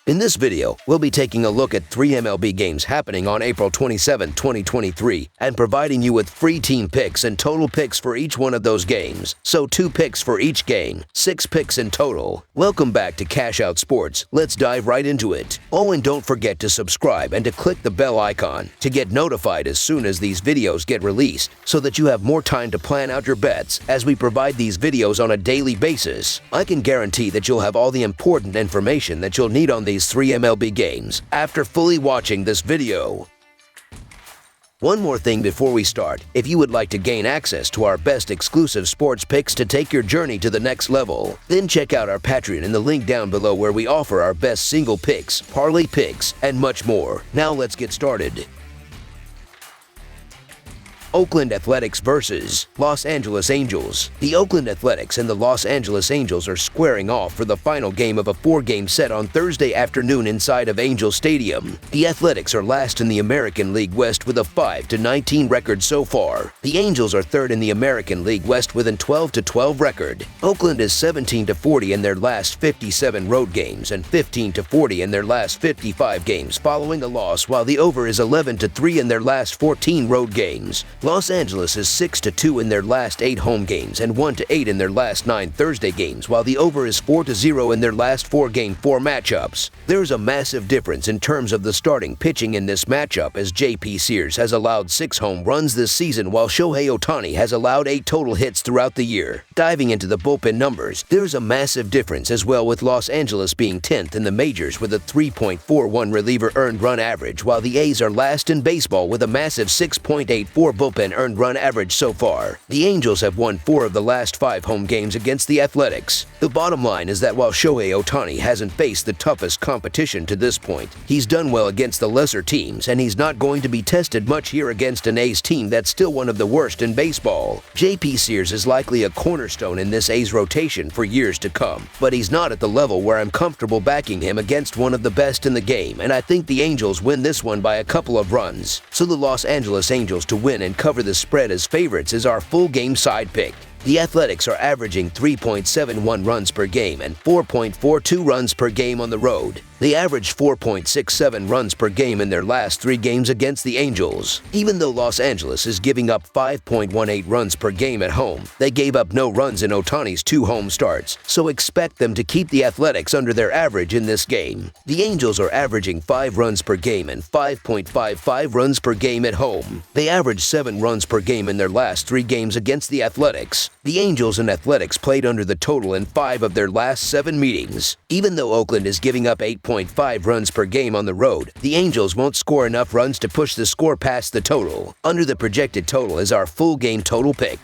In this video, we'll be taking a look at 3 MLB games happening on April 27, 2023, and providing you with free team picks and total picks for each one of those games. So 2 picks for each game, 6 picks in total. Welcome back to Cash Out Sports. Let's dive right into it. Oh, and don't forget to subscribe and to click the bell icon to get notified as soon as these videos get released, so that you have more time to plan out your bets as we provide these videos on a daily basis. I can guarantee that you'll have all the important information that you'll need on these 3 MLB games after fully watching this video. One more thing before we start. If you would like to gain access to our best exclusive sports picks to take your journey to the next level, then check out our Patreon in the link down below, where we offer our best single picks, parlay picks, and much more. Now let's get started. Oakland Athletics versus Los Angeles Angels. The Oakland Athletics and the Los Angeles Angels are squaring off for the final game of a 4-game set on Thursday afternoon inside of Angel Stadium. The Athletics are last in the American League West with a 5-19 record so far. The Angels are third in the American League West with a 12-12 record. Oakland is 17-40 in their last 57 road games and 15-40 in their last 55 games following a loss, while the over is 11-3 in their last 14 road games. Los Angeles is 6-2 in their last 8 home games and 1-8 in their last 9 Thursday games, while the over is 4-0 in their last 4 matchups. There's a massive difference in terms of the starting pitching in this matchup, as J.P. Sears has allowed 6 home runs this season, while Shohei Ohtani has allowed 8 total hits throughout the year. Diving into the bullpen numbers, there's a massive difference as well, with Los Angeles being 10th in the majors with a 3.41 reliever earned run average, while the A's are last in baseball with a massive 6.84 bullpen earned run average so far. The Angels have won 4 of the last 5 home games against the Athletics. The bottom line is that while Shohei Ohtani hasn't faced the toughest competition to this point, he's done well against the lesser teams, and he's not going to be tested much here against an A's team that's still one of the worst in baseball. J.P. Sears is likely a cornerstone in this A's rotation for years to come, but he's not at the level where I'm comfortable backing him against one of the best in the game, and I think the Angels win this one by a couple of runs. So the Los Angeles Angels to win and cover the spread as favorites is our full game side pick. The Athletics are averaging 3.71 runs per game and 4.42 runs per game on the road. They averaged 4.67 runs per game in their last 3 games against the Angels. Even though Los Angeles is giving up 5.18 runs per game at home, they gave up no runs in Ohtani's 2 home starts, so expect them to keep the Athletics under their average in this game. The Angels are averaging 5 runs per game and 5.55 runs per game at home. They averaged 7 runs per game in their last 3 games against the Athletics. The Angels and Athletics played under the total in 5 of their last 7 meetings. Even though Oakland is giving up 8.5 runs per game on the road, the Angels won't score enough runs to push the score past the total. Under the projected total is our full game total pick.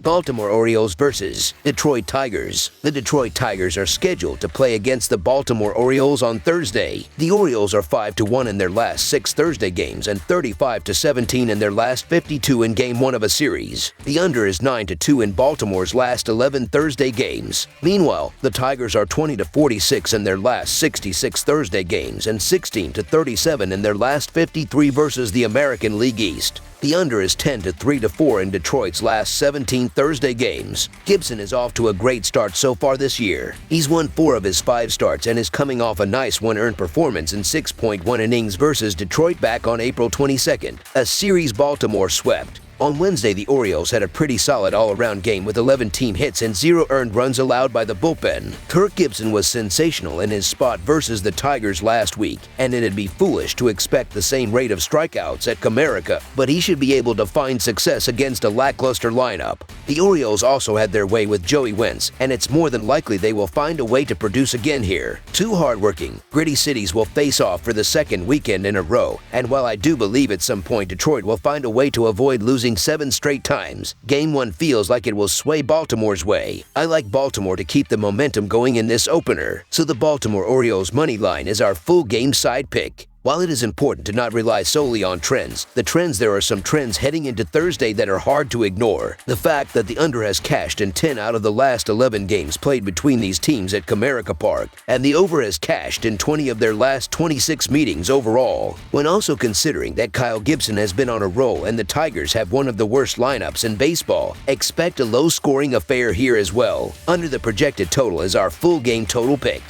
Baltimore Orioles versus Detroit Tigers. The Detroit Tigers are scheduled to play against the Baltimore Orioles on Thursday. The Orioles are 5-1 in their last 6 Thursday games and 35-17 in their last 52 in Game 1 of a series. The under is 9-2 in Baltimore's last 11 Thursday games. Meanwhile, the Tigers are 20-46 in their last 66 Thursday games and 16-37 in their last 53 versus the American League East. The under is 10-3-4 in Detroit's last 17 Thursday games. Gibson is off to a great start so far this year. He's won 4 of his 5 starts and is coming off a nice 1-earned performance in 6.1 innings versus Detroit back on April 22nd, a series Baltimore swept. On Wednesday, the Orioles had a pretty solid all-around game with 11 team hits and 0 earned runs allowed by the bullpen. Kirk Gibson was sensational in his spot versus the Tigers last week, and it'd be foolish to expect the same rate of strikeouts at Comerica, but he should be able to find success against a lackluster lineup. The Orioles also had their way with Joey Wentz, and it's more than likely they will find a way to produce again here. 2 hardworking, gritty cities will face off for the 2nd weekend in a row, and while I do believe at some point Detroit will find a way to avoid losing 7 straight times, Game 1 feels like it will sway Baltimore's way. I like Baltimore to keep the momentum going in this opener, so the Baltimore Orioles money line is our full game side pick. While it is important to not rely solely on trends, there are some trends heading into Thursday that are hard to ignore. The fact that the under has cashed in 10 out of the last 11 games played between these teams at Comerica Park, and the over has cashed in 20 of their last 26 meetings overall. When also considering that Kyle Gibson has been on a roll and the Tigers have one of the worst lineups in baseball, expect a low-scoring affair here as well. Under the projected total is our full game total pick.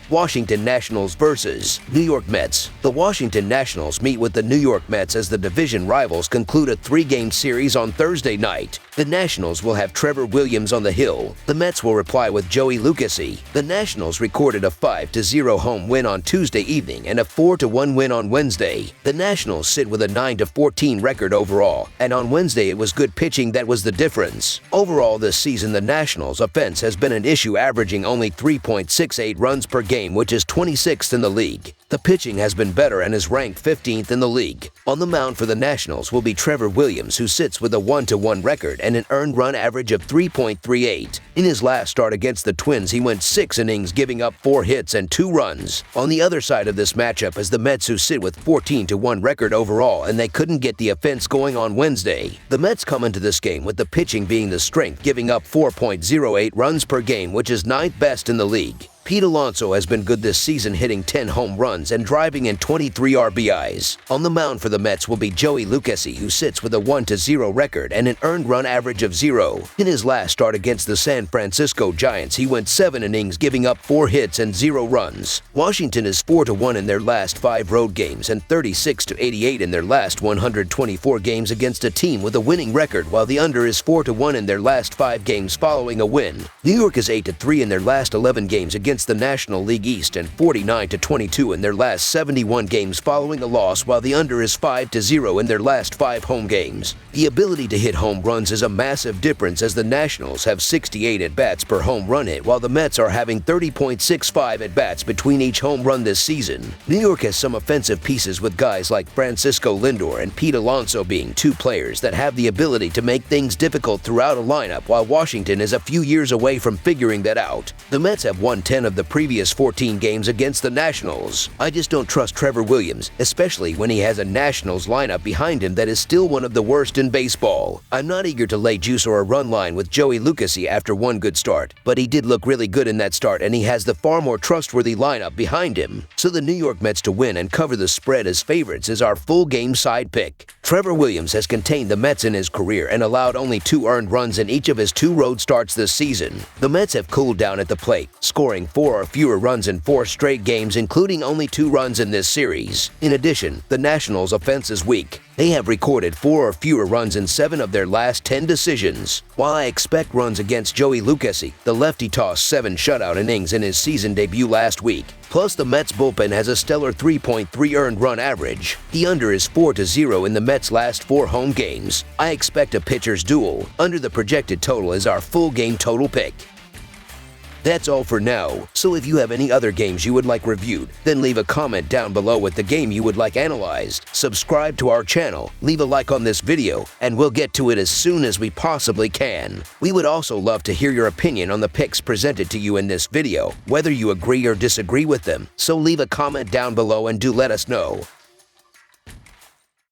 Washington Nationals vs. New York Mets. The Washington Nationals meet with the New York Mets as the division rivals conclude a 3-game series on Thursday night. The Nationals will have Trevor Williams on the hill. The Mets will reply with Joey Lucchesi. The Nationals recorded a 5-0 home win on Tuesday evening and a 4-1 win on Wednesday. The Nationals sit with a 9-14 record overall, and on Wednesday it was good pitching that was the difference. Overall this season, the Nationals' offense has been an issue, averaging only 3.68 runs per game, which is 26th in the league. The pitching has been better and is ranked 15th in the league. On the mound for the Nationals will be Trevor Williams, who sits with a 1-1 record and an earned run average of 3.38. In his last start against the Twins, he went 6 innings, giving up 4 hits and 2 runs. On the other side of this matchup is the Mets, who sit with 14-1 record overall, and they couldn't get the offense going on Wednesday. The Mets come into this game with the pitching being the strength, giving up 4.08 runs per game, which is 9th best in the league. Pete Alonso has been good this season, hitting 10 home runs and driving in 23 RBIs. On the mound for the Mets will be Joey Lucchesi, who sits with a 1-0 record and an earned run average of 0. In his last start against the San Francisco Giants, he went 7 innings, giving up 4 hits and 0 runs. Washington is 4-1 in their last 5 road games and 36-88 in their last 124 games against a team with a winning record, while the under is 4-1 in their last 5 games following a win. New York is 8-3 in their last 11 games against the National League East and 49-22 in their last 71 games following a loss, while the under is 5-0 in their last 5 home games. The ability to hit home runs is a massive difference, as the Nationals have 68 at-bats per home run hit, while the Mets are having 30.65 at-bats between each home run this season. New York has some offensive pieces, with guys like Francisco Lindor and Pete Alonso being 2 players that have the ability to make things difficult throughout a lineup, while Washington is a few years away from figuring that out. The Mets have won 10 of the previous 14 games against the Nationals. I just don't trust Trevor Williams, especially when he has a Nationals lineup behind him that is still one of the worst in baseball. I'm not eager to lay juice or a run line with Joey Lucchesi after one good start, but he did look really good in that start, and he has the far more trustworthy lineup behind him. So the New York Mets to win and cover the spread as favorites is our full game side pick. Trevor Williams has contained the Mets in his career and allowed only 2 earned runs in each of his 2 road starts this season. The Mets have cooled down at the plate, scoring 4 or fewer runs in 4 straight games, including only 2 runs in this series. In addition, the Nationals' offense is weak. They have recorded 4 or fewer runs in 7 of their last 10 decisions. While I expect runs against Joey Lucchesi, the lefty tossed 7 shutout innings in his season debut last week. Plus, the Mets bullpen has a stellar 3.3 earned run average. The under is 4-0 in the Mets' last 4 home games. I expect a pitcher's duel. Under the projected total is our full game total pick. That's all for now, so if you have any other games you would like reviewed, then leave a comment down below with the game you would like analyzed. Subscribe to our channel, leave a like on this video, and we'll get to it as soon as we possibly can. We would also love to hear your opinion on the picks presented to you in this video, whether you agree or disagree with them, so leave a comment down below and do let us know.